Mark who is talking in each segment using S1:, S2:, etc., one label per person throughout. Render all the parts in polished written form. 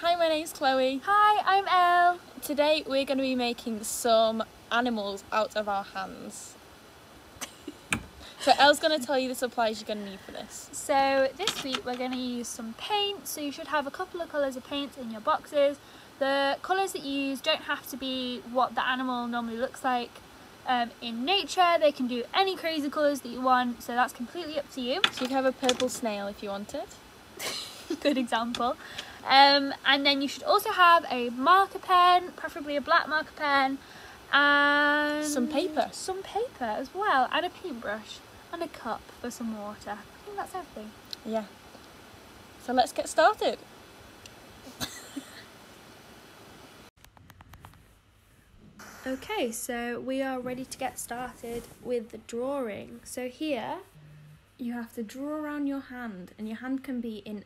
S1: Hi, my name's Chloe.
S2: Hi, I'm Elle.
S1: Today we're going to be making some animals out of our hands. So Elle's going to tell you the supplies you're going to need for this.
S2: So this week we're going to use some paint. So you should have a couple of colours of paint in your boxes. The colours that you use don't have to be what the animal normally looks like in nature. They can do any crazy colours that you want, so that's completely up to you.
S1: So you can have a purple snail if you want it.
S2: Good example. And then you should also have a marker pen, preferably a black marker pen, and
S1: Some paper.
S2: Some paper as well, and a paintbrush, and a cup for some water. I think that's everything.
S1: Yeah. So let's get started.
S2: Okay, so we are ready to get started with the drawing. So here,
S1: You have to draw around your hand, and your hand can be in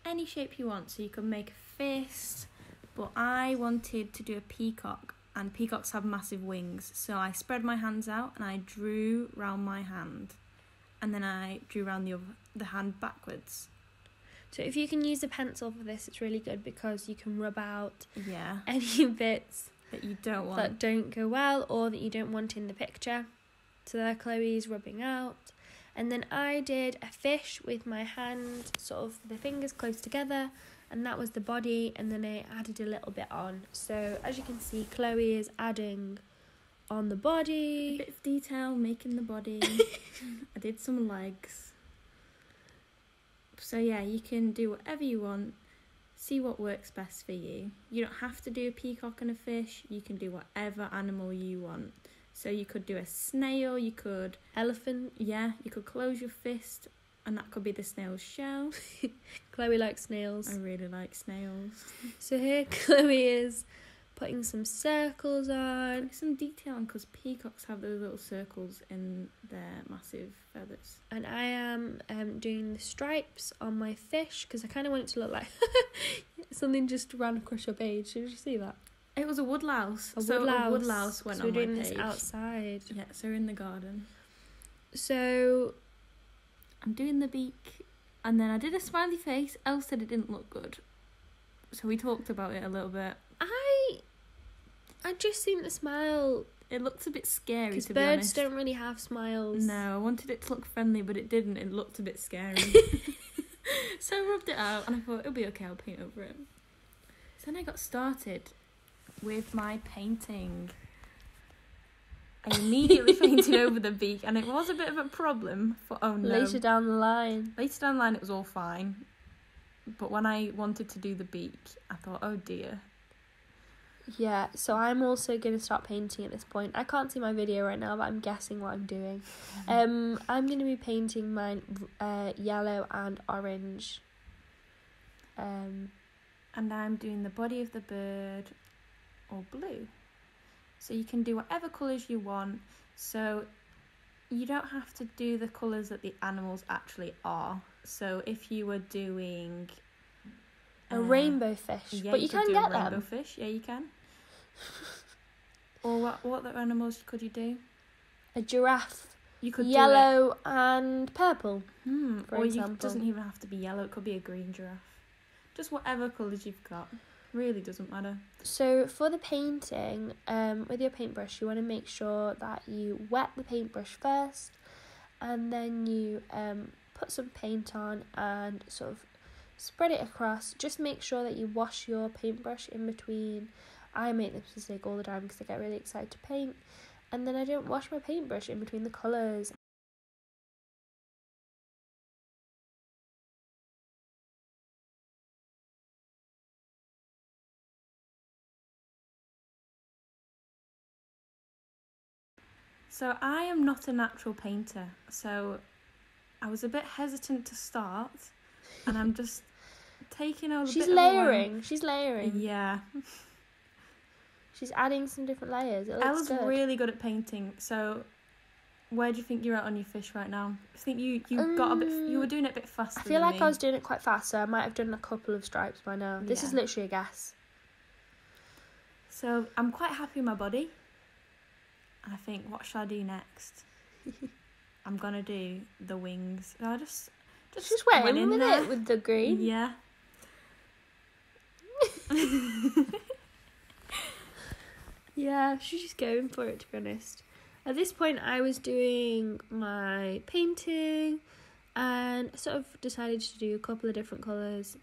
S1: any shape you want. So you can make a fist, but I wanted to do a peacock, and peacocks have massive wings. So I spread my hands out and I drew round my hand, and then I drew round the hand backwards.
S2: so if you can use a pencil for this, it's really good because you can rub out
S1: Yeah,
S2: any bits
S1: that you don't want.
S2: that don't go well or that you don't want in the picture. So there Chloe's rubbing out. And then I did a fish with my hand, sort of the fingers close together, and that was the body, and then I added a little bit on. So as you can see, Chloe is adding on the
S1: A
S2: body.
S1: bit of detail, making the body. I did some legs. So yeah, you can do whatever you want. See what works best for you. You don't have to do a peacock and a fish. You can do whatever animal you want. So you could do a snail, you could...
S2: Elephant.
S1: Yeah, you could close your fist and that could be the snail's shell.
S2: Chloe likes snails.
S1: I really like snails.
S2: So here Chloe is putting some circles on.
S1: Put some detail on because peacocks have those little circles in their massive feathers.
S2: And I am doing the stripes on my fish because I kind of want it to look like something just ran across your page. Did you see that?
S1: It was a woodlouse.
S2: A
S1: woodlouse went
S2: so
S1: on
S2: we're
S1: my
S2: doing
S1: page.
S2: this outside.
S1: Yeah, so we're in the garden.
S2: So
S1: I'm doing the beak, and then I did a smiley face. Elle said it didn't look good, so we talked about it a little bit.
S2: I just think the smile,
S1: It looks a bit scary,
S2: because
S1: to be
S2: birds
S1: honest.
S2: don't really have smiles.
S1: No, I wanted it to look friendly, but it didn't. It looked a bit scary. So I rubbed it out, and I thought it'll be okay. I'll paint over it. So then I got started with my painting. I immediately painted over the beak, and it was a bit of a problem. For oh no.
S2: Later down the line.
S1: Later down the line, it was all fine. But when I wanted to do the beak, I thought, oh dear.
S2: Yeah, so I'm also going to start painting at this point. I can't see my video right now, but I'm guessing what I'm doing. I'm going to be painting mine yellow and orange.
S1: And I'm doing the body of the bird or blue. So you can do whatever colours you want. So you don't have to do the colours that the animals actually are. So if you were doing
S2: A rainbow fish,
S1: yeah,
S2: but you
S1: could
S2: can
S1: do
S2: get
S1: a rainbow
S2: them.
S1: fish. Yeah, you can. Or what other animals could you do?
S2: A giraffe,
S1: You could
S2: yellow and purple.
S1: do it.
S2: for
S1: Or
S2: example.
S1: it doesn't even have to be yellow. It could be a green giraffe. Just whatever colours you've got. Really doesn't matter.
S2: So for the painting, with your paintbrush, you want to make sure that you wet the paintbrush first, and then you put some paint on and sort of spread it across. Just make sure that you wash your paintbrush in between. I make this mistake all the time because I get really excited to paint, and then I don't wash my paintbrush in between the colours.
S1: So I am not a natural painter, so I was a bit hesitant to start, and I'm just taking all the
S2: She's
S1: bit of a while.
S2: layering. She's layering.
S1: Yeah.
S2: She's adding some different layers. It looks
S1: Ella's
S2: good.
S1: really good at painting, so where do you think you're at on your fish right now? I think you got a bit, you were doing it a bit faster
S2: I feel
S1: than
S2: like
S1: me.
S2: I was doing it quite fast, so I might have done a couple of stripes by now. This is
S1: Yeah.
S2: literally a guess.
S1: So I'm quite happy with my body, and I think, what shall I do next? I'm gonna do the wings. So I just
S2: She's wet
S1: went in
S2: with
S1: there.
S2: it with the green.
S1: Yeah.
S2: Yeah, she's just going for it, to be honest. At this point, I was doing my painting and sort of decided to do a couple of different colours.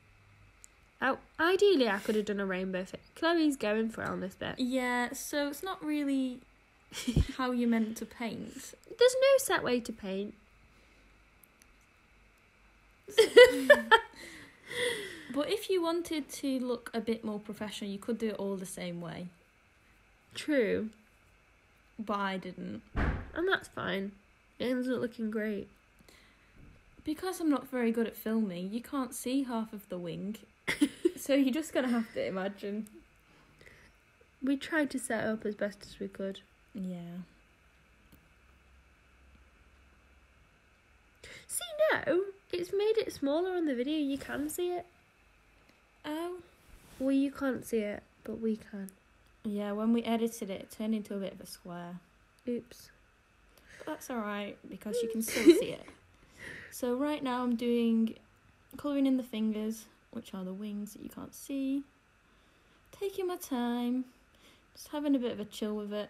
S2: Ideally, I could have done a rainbow fit. Chloe's going for it on this bit.
S1: Yeah, so it's not really how you're meant to paint.
S2: There's no set way to paint.
S1: But if you wanted to look a bit more professional, you could do it all the same way.
S2: True.
S1: But I didn't.
S2: And that's fine. It ends up looking great.
S1: Because I'm not very good at filming, you can't see half of the wing. So you're just going to have to imagine.
S2: We tried to set it up as best as we could.
S1: Yeah.
S2: See, no, it's made it smaller on the video. You can see it.
S1: Oh.
S2: Well, you can't see it, but we can.
S1: Yeah, when we edited it, it turned into a bit of a square.
S2: Oops.
S1: But that's alright, because you can still see it. So right now I'm doing colouring in the fingers, which are the wings that you can't see. Taking my time, just having a bit of a chill with it.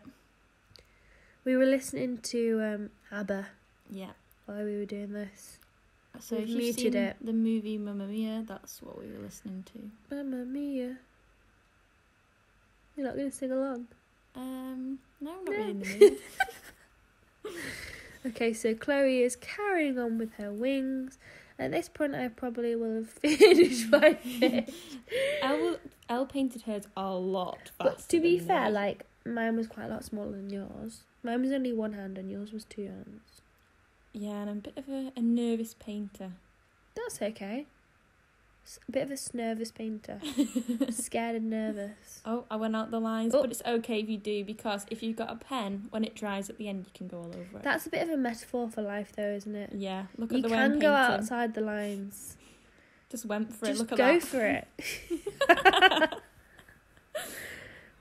S2: We were listening to ABBA.
S1: Yeah.
S2: While we were doing this.
S1: So
S2: We've
S1: if you've
S2: muted
S1: seen
S2: it.
S1: the movie Mamma Mia, that's what we were listening to.
S2: Mamma Mia. You're not going to sing along?
S1: No, I'm not really in the mood.
S2: Okay, so Chloe is carrying on with her wings. At this point, I probably will have finished my fish.
S1: Elle painted hers a lot faster.
S2: But to be
S1: than
S2: fair,
S1: me.
S2: like, mine was quite a lot smaller than yours. Mine was only one hand and yours was 2 hands.
S1: Yeah, and I'm a bit of a nervous painter.
S2: That's okay. A bit of a nervous painter. Scared and nervous.
S1: Oh, I went out the lines,
S2: Oh.
S1: but it's okay if you do, because if you've got a pen, when it dries at the end, you can go all over it.
S2: That's a bit of a metaphor for life, though, isn't it?
S1: Yeah, look at
S2: You
S1: the way I'm
S2: can
S1: painting.
S2: go outside the lines.
S1: Just went for it,
S2: Just
S1: look at
S2: go
S1: that.
S2: for it.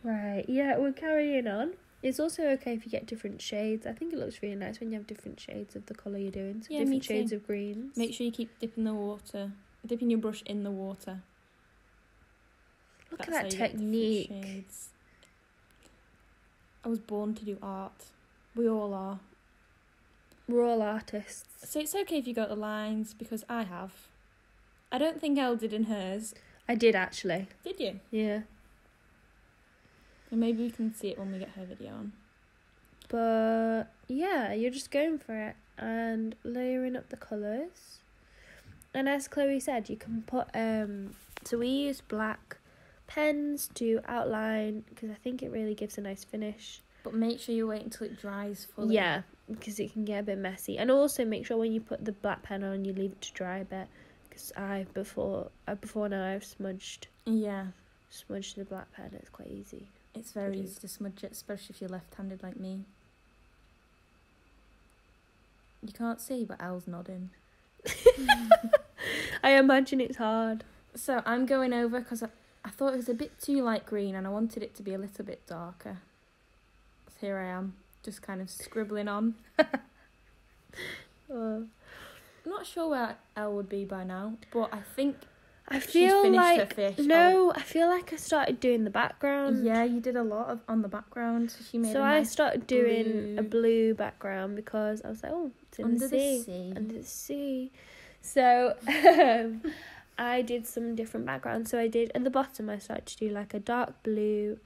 S2: Right, yeah, we're carrying on. It's also okay if you get different shades. I think it looks really nice when you have different shades of the colour you're doing. So
S1: Yeah, me
S2: different
S1: too.
S2: shades of greens.
S1: Make sure you keep dipping your brush in the water.
S2: Look
S1: That's
S2: at
S1: how
S2: that
S1: you get different
S2: technique.
S1: shades. I was born to do art. We all are.
S2: We're all artists.
S1: So it's okay if you got the lines, because I have. I don't think Elle did in hers.
S2: I did, actually.
S1: Did you?
S2: Yeah.
S1: And maybe we can see it when we get her video on.
S2: But, yeah, you're just going for it and layering up the colours. And as Chloe said, you can put... So we use black pens to outline, because I think it really gives a nice finish.
S1: But make sure you wait until it dries fully.
S2: Yeah, because it can get a bit messy. And also make sure when you put the black pen on, you leave it to dry a bit. Because before now I've smudged
S1: Yeah.
S2: the black pen. It's quite easy.
S1: It's very
S2: do.
S1: easy to smudge it, especially if you're left-handed like me. You can't see, but Elle's nodding.
S2: I imagine it's hard.
S1: So I'm going over, because I thought it was a bit too light green and I wanted it to be a little bit darker. So here I am, just kind of scribbling on.
S2: Oh.
S1: I'm not sure where Elle would be by now, but I think
S2: I
S1: she's
S2: feel
S1: finished her
S2: like
S1: fish.
S2: no, I feel like I started doing the background.
S1: Yeah, you did a lot on the background. So she made.
S2: So
S1: a
S2: I
S1: nice
S2: started doing
S1: blue.
S2: a blue background because I was like, oh, it's in
S1: Under
S2: the sea.
S1: sea.
S2: Under the sea. So I did some different backgrounds. So I did at the bottom. I started to do like a dark blue,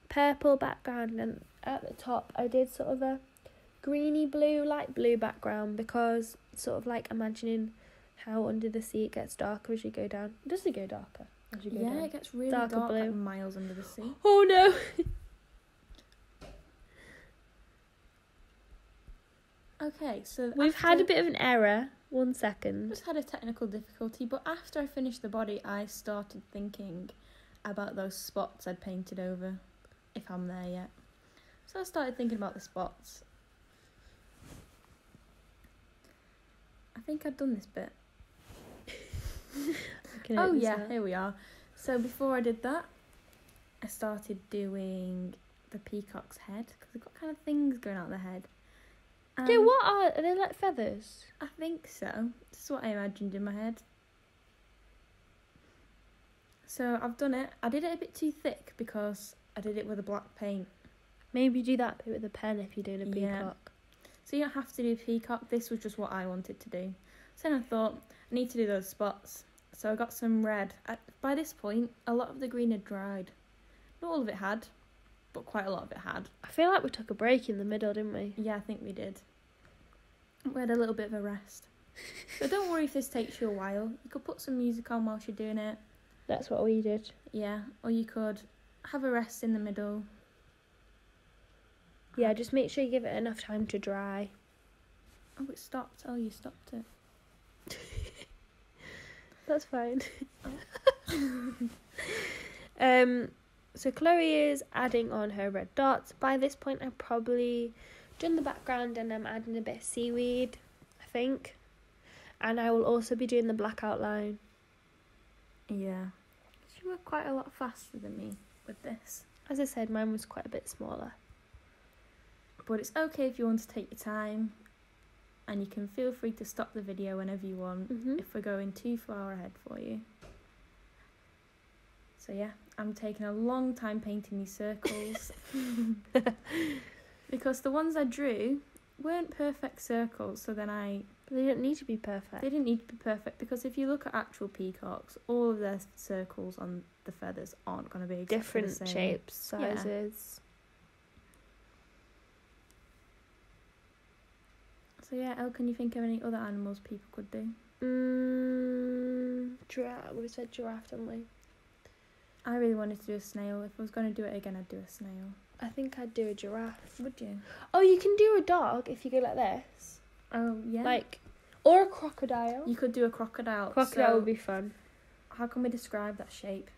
S2: purple background, and at the top I did sort of a greeny blue, light blue background, because sort of like imagining how under the sea it gets darker as you go down. Does it go darker as you go down?
S1: Yeah, it gets really
S2: Darker
S1: dark,
S2: blue.
S1: like miles under the sea.
S2: Oh no.
S1: Okay, so
S2: We've had a bit of an error. 1 second.
S1: Just had a technical difficulty, but after I finished the body, I started thinking about those spots I'd painted over, if I'm there yet. So I started thinking about the spots. I think I'd done this bit. Oh yeah, here we are. So before I did that, I started doing the peacock's head, because they've got kind of things going out the head.
S2: Yeah, what are they, like feathers?
S1: I think so. This is what I imagined in my head. So I've done it. I did it a bit too thick because I did it with a black paint.
S2: Maybe do that bit with a pen if you're doing a peacock.
S1: Yeah. So you don't have to do peacock. This was just what I wanted to do. So then I thought, I need to do those spots. So I got some red. By this point, a lot of the green had dried. Not all of it had, but quite a lot of it had.
S2: I feel like we took a break in the middle, didn't we?
S1: Yeah, I think we did. We had a little bit of a rest. So don't worry if this takes you a while. You could put some music on whilst you're doing it.
S2: That's what we did.
S1: Yeah, or you could have a rest in the middle.
S2: Yeah, just make sure you give it enough time to dry.
S1: Oh, it stopped. Oh, you stopped it.
S2: That's fine. So Chloe is adding on her red dots. By this point, I've probably done the background and I'm adding a bit of seaweed, I think. And I will also be doing the black outline.
S1: Yeah. You were quite a lot faster than me with this.
S2: As I said, mine was quite a bit smaller.
S1: But it's okay if you want to take your time. And you can feel free to stop the video whenever you want. If we're going too far ahead for you. So yeah, I'm taking a long time painting these circles. Because the ones I drew weren't perfect circles. So then
S2: But they don't need to be perfect.
S1: They didn't need to be perfect. Because if you look at actual peacocks, all of their circles on the feathers aren't going to be exactly
S2: different
S1: the same.
S2: shapes, sizes.
S1: So yeah, Elle, can you think of any other animals people could do?
S2: Giraffe. We said giraffe, didn't we?
S1: I really wanted to do a snail. If I was going to do it again, I'd do a snail.
S2: I think I'd do a giraffe.
S1: Would you?
S2: Oh, you can do a dog if you go like this.
S1: Oh, yeah.
S2: Or a crocodile.
S1: You could do a crocodile.
S2: Crocodile would be fun.
S1: How can we describe that shape?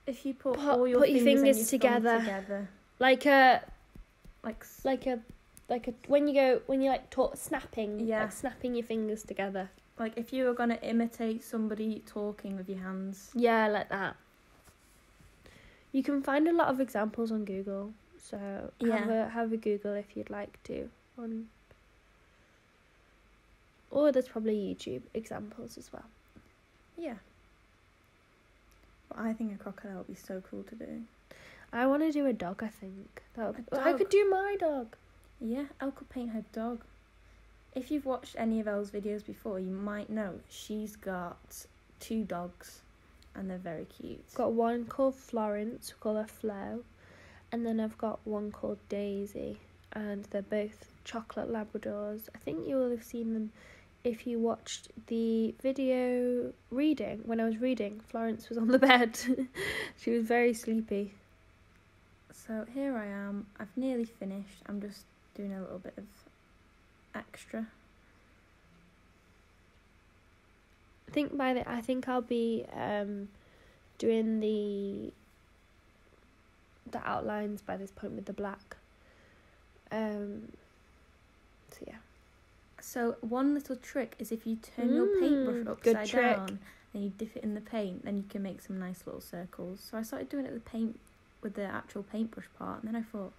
S1: If you put your fingers together.
S2: Like when you're snapping.
S1: Yeah.
S2: Like snapping your fingers together.
S1: Like if you were going to imitate somebody talking with your hands.
S2: Yeah, like that. You can find a lot of examples on Google. So have a Google if you'd like to. Or there's probably YouTube examples as well.
S1: Yeah. But I think a crocodile would be so cool to do.
S2: I want to do a dog, I think. I could do my dog.
S1: Yeah, Elle could paint her dog. If you've watched any of Elle's videos before, you might know she's got 2 dogs and they're very cute.
S2: Got one called Florence, we call her Flo, and then I've got one called Daisy, and they're both chocolate Labradors. I think you will have seen them if you watched the video reading. When I was reading, Florence was on the bed. She was very sleepy.
S1: So here I am. I've nearly finished. I'm just doing a little bit of extra.
S2: I think I'll be doing the outlines by this point with the black. So yeah.
S1: So one little trick is if you turn your paintbrush upside down and you dip it in the paint, then you can make some nice little circles. So I started doing it with the actual paintbrush part, and then I thought,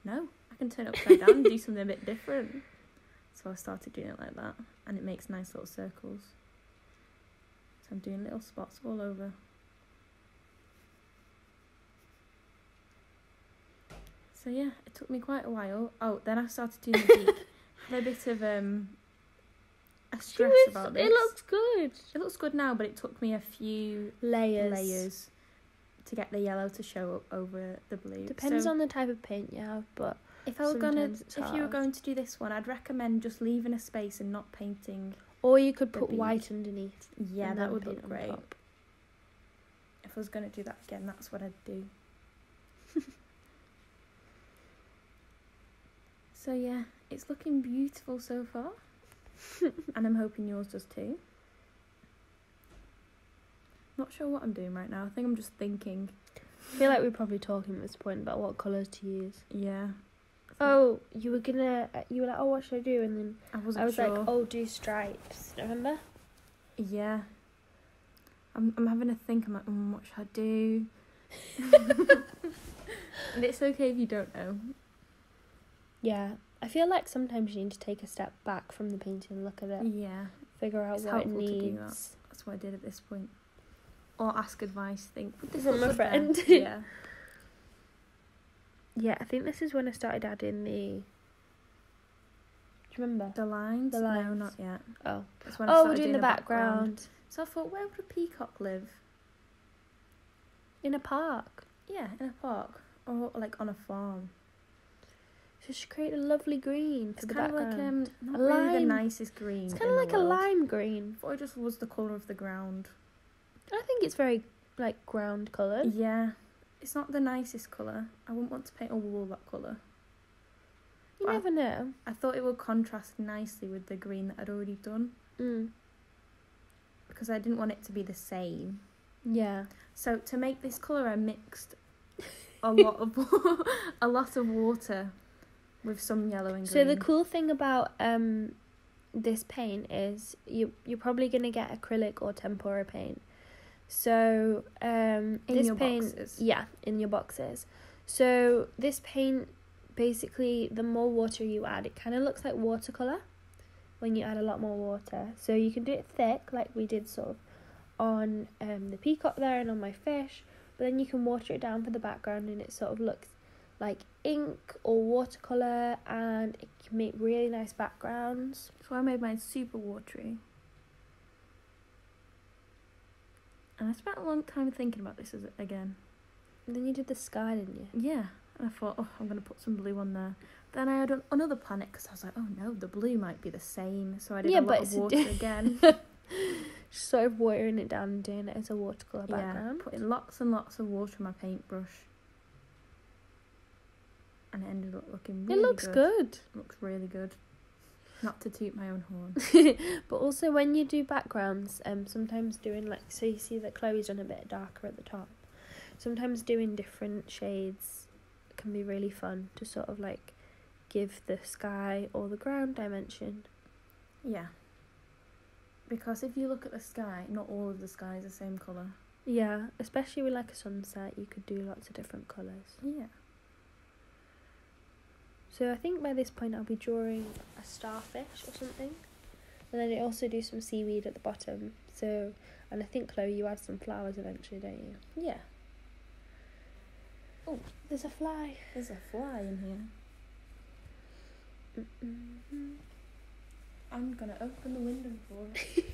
S1: no, I can turn it upside down and do something a bit different. So I started doing it like that, and it makes nice little circles. So I'm doing little spots all over. So yeah, it took me quite a while. Oh, then I started doing the beak. Had a bit of a stress about this.
S2: It looks good.
S1: It looks good now, but it took me a few
S2: layers
S1: to get the yellow to show up over the blue.
S2: Depends on the type of paint you have, but
S1: if you were going to do this one, I'd recommend just leaving a space and not painting.
S2: Or you could put white underneath.
S1: Yeah, that would look great. If I was going to do that again, that's what I'd do. So yeah, it's looking beautiful so far. And I'm hoping yours does too. Not sure what I'm doing right now. I think I'm just thinking.
S2: I feel like we're probably talking at this point about what colours to use.
S1: Yeah.
S2: Oh, you were like, oh, what should I do? And then I was
S1: sure.
S2: like, oh, do stripes. Remember?
S1: Yeah. I'm having a think. I'm like, what should I do? And it's okay if you don't know.
S2: Yeah. I feel like sometimes you need to take a step back from the painting and look at it.
S1: Yeah.
S2: Figure out
S1: it's
S2: what it
S1: helpful
S2: needs.
S1: to do that. That's what I did at this point. Or ask advice, think, would this
S2: From
S1: look
S2: a
S1: good there?
S2: friend.
S1: Yeah.
S2: Yeah, I think this is when I started adding the... Do you remember?
S1: The lines?
S2: The
S1: No,
S2: lines.
S1: not yet.
S2: Oh.
S1: That's when I
S2: Oh,
S1: started
S2: we're doing the background.
S1: So I thought, where would a peacock live?
S2: In a park.
S1: Yeah, in a park. Or like on a farm.
S2: So she created a lovely green for
S1: It's
S2: the
S1: kind of
S2: background.
S1: like not
S2: a
S1: really the
S2: lime.
S1: nicest green.
S2: It's kind of like a lime green.
S1: I thought it just was the colour of the ground.
S2: I think it's very like ground coloured.
S1: Yeah. It's not the nicest colour. I wouldn't want to paint a wall that colour.
S2: You never know.
S1: I thought it would contrast nicely with the green that I'd already done. Because I didn't want it to be the same.
S2: Yeah.
S1: So to make this colour, I mixed a lot of water with some yellow and green.
S2: So the cool thing about this paint is you're probably gonna get acrylic or tempera paint. So
S1: in
S2: this
S1: your
S2: paint,
S1: boxes.
S2: yeah, in your boxes. So this paint, basically, the more water you add, it kind of looks like watercolor when you add a lot more water. So you can do it thick, like we did sort of on the peacock there and on my fish, but then you can water it down for the background, and it sort of looks like ink or watercolor, and it can make really nice backgrounds.
S1: So I made mine super watery. And I spent a long time thinking about this again.
S2: And then you did the sky, didn't you?
S1: Yeah. And I thought, oh, I'm going to put some blue on there. Then I had another planet because I was like, oh no, the blue might be the same. So I did a lot of water again.
S2: Sort of watering it down and doing it as a watercolour background.
S1: Yeah, putting lots and lots of water in my paintbrush. And it ended up looking really good.
S2: It looks good.
S1: It looks really good. Not to toot my own horn.
S2: But also when you do backgrounds, sometimes doing like, so you see that Chloe's done a bit darker at the top. Sometimes doing different shades can be really fun to sort of like give the sky or the ground dimension.
S1: Yeah. Because if you look at the sky, not all of the sky is the same colour.
S2: Yeah, especially with like a sunset, you could do lots of different colours.
S1: Yeah.
S2: So I think by this point I'll be drawing a starfish or something. And then I also do some seaweed at the bottom. So, and I think, Chloe, you add some flowers eventually, don't you?
S1: Yeah.
S2: Oh, there's a fly.
S1: There's a fly in here. I'm going to open the window for it.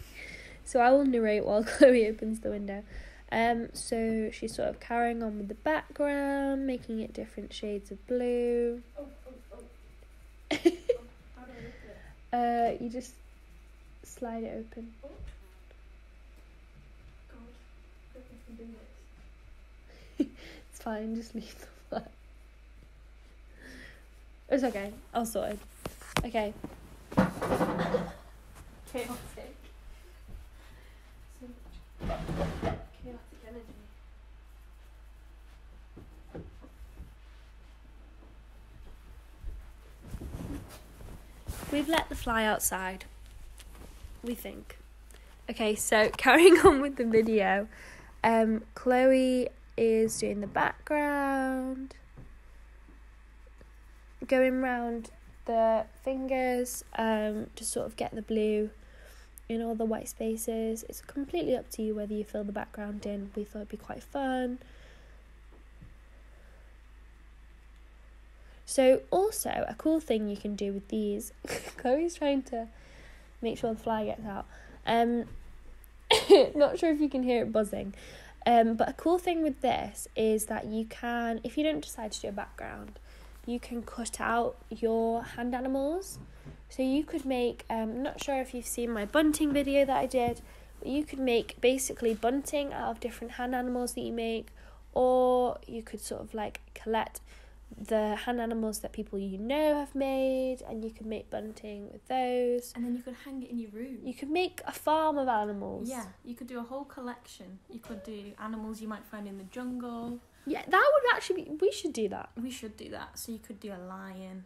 S2: So I will narrate while Chloe opens the window. So she's sort of carrying on with the background, making it different shades of blue.
S1: How do I lift it?
S2: You just slide it open.
S1: God, I don't know if I can do this.
S2: It's fine, just leave the fly. It's okay, I'll sort it. Okay.
S1: Chaotic. So much chaotic energy.
S2: We've let the fly outside, we think. Okay, so carrying on with the video, Chloe is doing the background, going round the fingers to sort of get the blue in all the white spaces. It's completely up to you whether you fill the background in. We thought it'd be quite fun. So also a cool thing you can do with these, Chloe's trying to make sure the fly gets out. Not sure if you can hear it buzzing. But a cool thing with this is that you can, if you don't decide to do a background, you can cut out your hand animals. So you could make, I'm not sure if you've seen my bunting video that I did, but you could make basically bunting out of different hand animals that you make, or you could sort of like collect the hand animals that people you know have made, and you could make bunting with those.
S1: And then you could hang it in your room.
S2: You could make a farm of animals.
S1: Yeah, you could do a whole collection. You could do animals you might find in the jungle.
S2: Yeah, that would actually be, we should do that.
S1: We should do that. So you could do a lion,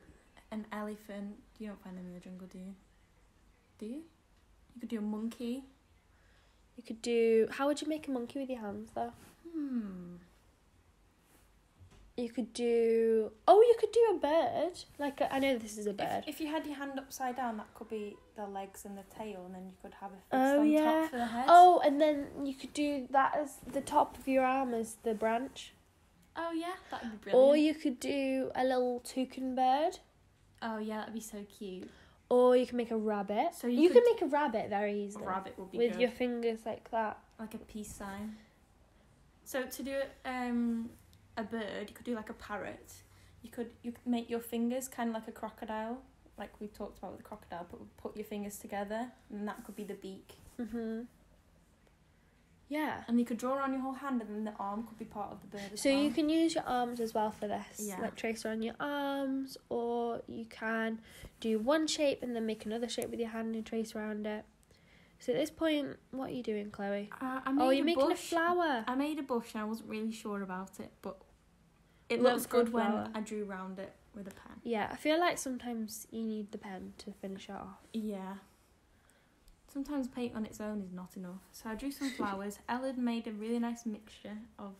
S1: an elephant. You don't find them in the jungle, do you? Do you? You could do a monkey.
S2: You could do, how would you make a monkey with your hands though? You could do... Oh, you could do a bird. I know this is a bird.
S1: If you had your hand upside down, that could be the legs and the tail, and then you could have a fist on top for the head.
S2: Oh, and then you could do that as the top of your arm as the branch.
S1: Oh, yeah, that would be brilliant.
S2: Or you could do a little toucan bird.
S1: Oh, yeah, that'd be so cute.
S2: Or you can make a rabbit.
S1: So
S2: you can make a rabbit very easily.
S1: A rabbit would be
S2: with
S1: good.
S2: your fingers like that.
S1: Like a peace sign. So to do a bird, you could do like a parrot. You could make your fingers kind of like a crocodile, like we talked about with the crocodile, but put your fingers together, and that could be the beak.
S2: Yeah.
S1: And you could draw on your whole hand, and then the arm could be part of the bird as
S2: so
S1: well.
S2: you can use your arms as well for this.
S1: Yeah.
S2: Like trace on your arms, or you can do one shape and then make another shape with your hand and trace around it. So at this point, what are you doing, Chloe? You're making a flower.
S1: I made a bush and I wasn't really sure about it, but it
S2: Look
S1: looks
S2: for a
S1: good when
S2: flower.
S1: I drew around it with a pen.
S2: Yeah, I feel like sometimes you need the pen to finish it off.
S1: Yeah. Sometimes paint on its own is not enough. So I drew some flowers. Elle had made a really nice mixture of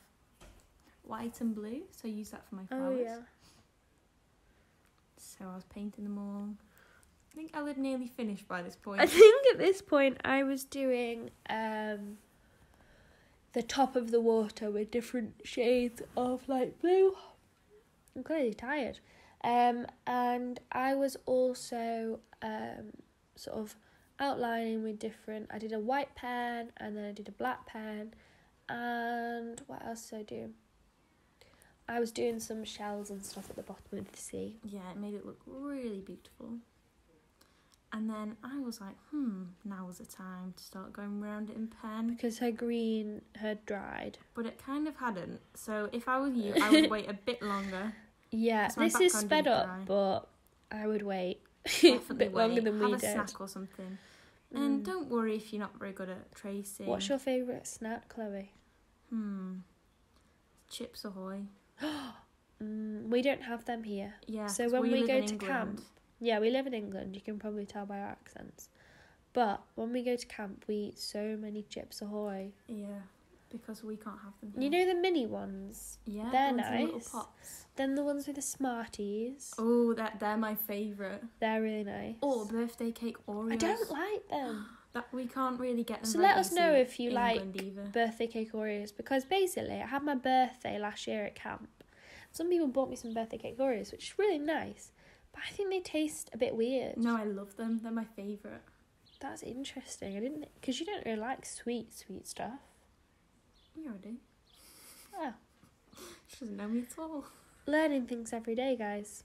S1: white and blue, so I used that for my flowers.
S2: Oh, yeah.
S1: So I was painting them all. I think Elle had nearly finished by this point.
S2: I think at this point I was doing the top of the water with different shades of light blue. I'm clearly tired. And I was also sort of outlining with different... I did a white pen and then I did a black pen. And what else did I do? I was doing some shells and stuff at the bottom of the sea.
S1: Yeah, it made it look really beautiful. And then I was like, now was the time to start going around it in pen.
S2: Because her green had dried.
S1: But it kind of hadn't. So if I was you, I would wait a bit longer.
S2: Yeah, this is sped up, but I would wait a bit longer than we did.
S1: Have a snack or something. And don't worry if you're not very good at tracing.
S2: What's your favourite snack, Chloe?
S1: Chips Ahoy.
S2: We don't have them here.
S1: Yeah.
S2: So when we go to camp... Yeah, we live in England. You can probably tell by our accents. But when we go to camp, we eat so many Chips Ahoy.
S1: Yeah, because we can't have them here.
S2: You know the mini ones?
S1: Yeah,
S2: they're
S1: nice.
S2: nice.
S1: Little pots.
S2: Then the ones with the Smarties.
S1: Oh, they're my favourite.
S2: They're really nice.
S1: Or birthday cake Oreos.
S2: I don't like them.
S1: That we can't really get them.
S2: So let us know if you like
S1: either.
S2: birthday cake Oreos, because basically I had my birthday last year at camp. Some people bought me some birthday cake Oreos, which is really nice. But I think they taste a bit weird.
S1: No, I love them. They're my favourite.
S2: That's interesting. I didn't... Because you don't really like sweet stuff.
S1: Yeah, I do.
S2: Oh.
S1: She doesn't know me at all.
S2: Learning things every day, guys.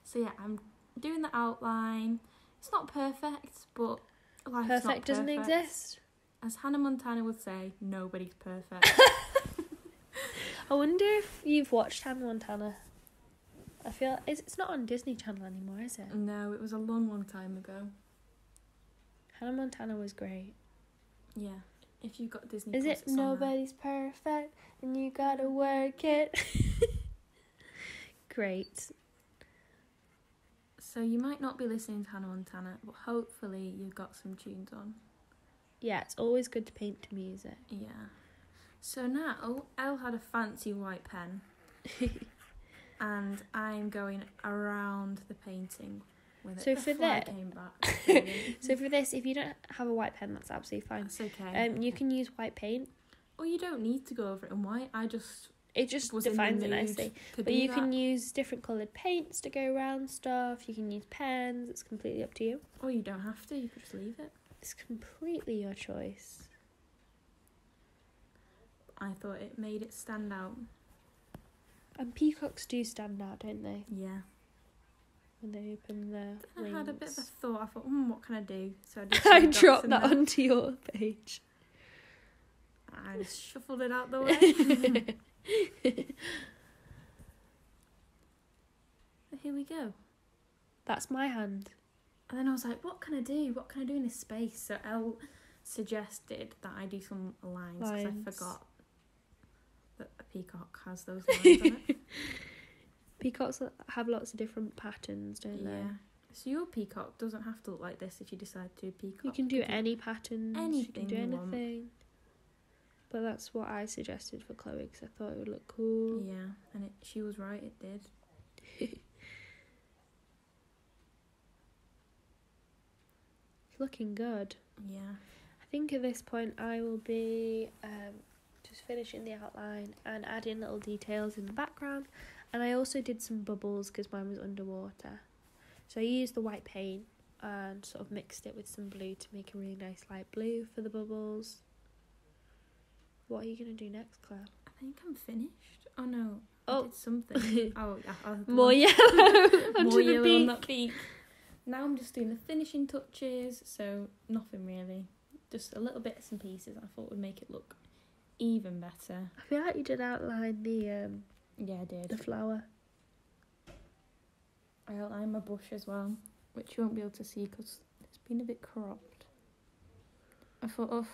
S1: So yeah, I'm doing the outline. It's not perfect, but life's
S2: Perfect
S1: not
S2: doesn't
S1: perfect.
S2: exist.
S1: As Hannah Montana would say, nobody's perfect.
S2: I wonder if you've watched Hannah Montana. I feel it's not on Disney Channel anymore, is it?
S1: No, it was a long, long time ago.
S2: Hannah Montana was great.
S1: Yeah, if you've got Disney
S2: Is
S1: Plus,
S2: it
S1: it's on there.
S2: nobody's perfect and you gotta work it? Great.
S1: So you might not be listening to Hannah Montana, but hopefully you've got some tunes on.
S2: Yeah, it's always good to paint to music.
S1: Yeah. So now, Elle had a fancy white pen. And I'm going around the painting with it.
S2: So
S1: the
S2: for
S1: flag
S2: that-
S1: came back.
S2: So for this, if you don't have a white pen, that's absolutely fine.
S1: That's okay.
S2: You can use white paint.
S1: Or you don't need to go over it in white.
S2: It just
S1: was
S2: defines
S1: in
S2: it
S1: the mood
S2: nicely.
S1: to
S2: But
S1: do
S2: you
S1: that.
S2: can use different coloured paints to go around stuff. You can use pens. It's completely up to you.
S1: Or you don't have to. You could just leave it.
S2: It's completely your choice.
S1: I thought it made it stand out.
S2: And peacocks do stand out, don't they?
S1: Yeah.
S2: When they open their wings.
S1: I had a bit of a thought. I thought, what can I do? So I did
S2: I
S1: some dots
S2: dropped
S1: in
S2: that
S1: there.
S2: onto your page.
S1: I just shuffled it out the way. But here we go.
S2: That's my hand.
S1: And then I was like, what can I do? What can I do in this space? So Elle suggested that I do some lines because I forgot that a peacock has those lines on it.
S2: Peacocks have lots of different patterns, don't they?
S1: Yeah. So your peacock doesn't have to look like this if you decide to do a peacock.
S2: You can do any patterns. You can
S1: anything
S2: do
S1: you want.
S2: anything. but that's what I suggested for Chloe because I thought it would look cool.
S1: Yeah, and she was right, it did.
S2: It's looking good.
S1: Yeah.
S2: I think at this point I will be just finishing the outline and adding little details in the background. And I also did some bubbles because mine was underwater. So I used the white paint and sort of mixed it with some blue to make a really nice light blue for the bubbles. What are you going to do next, Claire?
S1: I think I'm finished. Oh no,
S2: Oh.
S1: I did something. Oh, yeah.
S2: More yellow onto
S1: More
S2: the
S1: yellow
S2: beak.
S1: on that beak. Now I'm just doing the finishing touches, so nothing really. Just a little bits and pieces I thought would make it look even better.
S2: I feel like you did outline the
S1: Yeah, I did.
S2: the flower.
S1: I outlined my bush as well, which you won't be able to see because it's been a bit cropped. I thought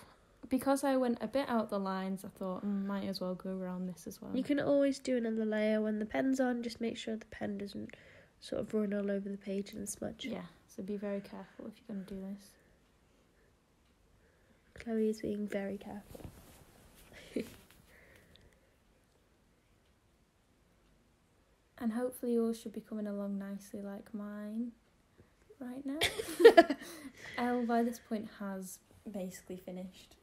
S1: because I went a bit out the lines, I thought might as well go around this as well.
S2: You can always do another layer when the pen's on. Just make sure the pen doesn't sort of run all over the page and smudge.
S1: Yeah, so be very careful if you're going to do this.
S2: Chloe is being very careful.
S1: And hopefully yours should be coming along nicely like mine right now. Elle, by this point, has basically finished.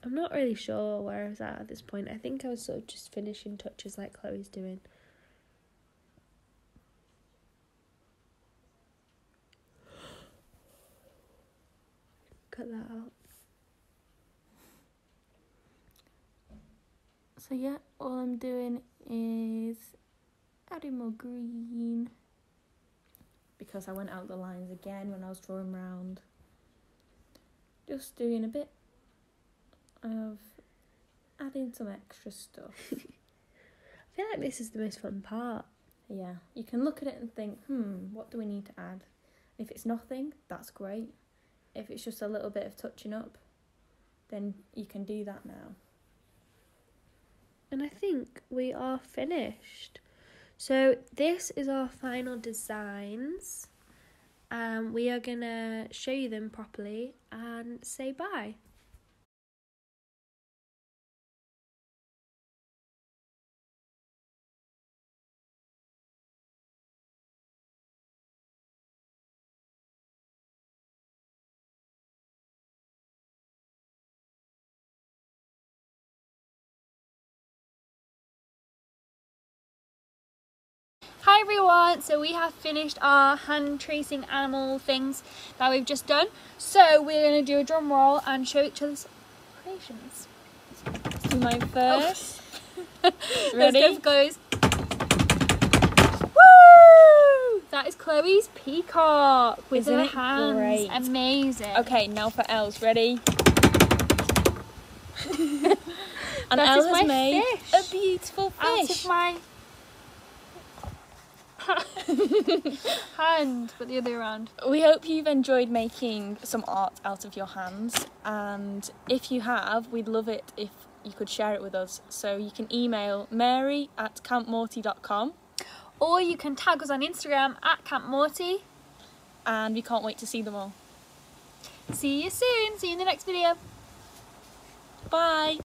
S2: I'm not really sure where I was at this point. I think I was sort of just finishing touches like Chloe's doing. Cut that out.
S1: So yeah, all I'm doing is adding more green. Because I went out the lines again when I was drawing round. Just doing a bit of adding some extra stuff.
S2: I feel like this is the most fun part.
S1: Yeah, you can look at it and think, what do we need to add? If it's nothing, that's great. If it's just a little bit of touching up, then you can do that now.
S2: And I think we are finished. So this is our final designs. We are going to show you them properly and say bye. Hi everyone, so we have finished our hand tracing animal things that we've just done. So we're going to do a drum roll and show each other's creations.
S1: Let's do mine first.
S2: Ready?
S1: Let's go for
S2: Chloe's. Woo! That is Chloe's peacock with
S1: Isn't
S2: her
S1: it
S2: hands.
S1: great?
S2: Amazing.
S1: Okay, now for Elle's. Ready? And
S2: That
S1: Elle
S2: is
S1: has
S2: my
S1: made
S2: fish.
S1: a beautiful
S2: Out
S1: fish.
S2: of my hand, but the other way around.
S1: We hope you've enjoyed making some art out of your hands, and if you have, we'd love it if you could share it with us. So you can email mary@campmorty.com,
S2: Or you can tag us on Instagram @CampMorty.
S1: and we can't wait to see them all.
S2: See you soon. See you in the next video.
S1: Bye!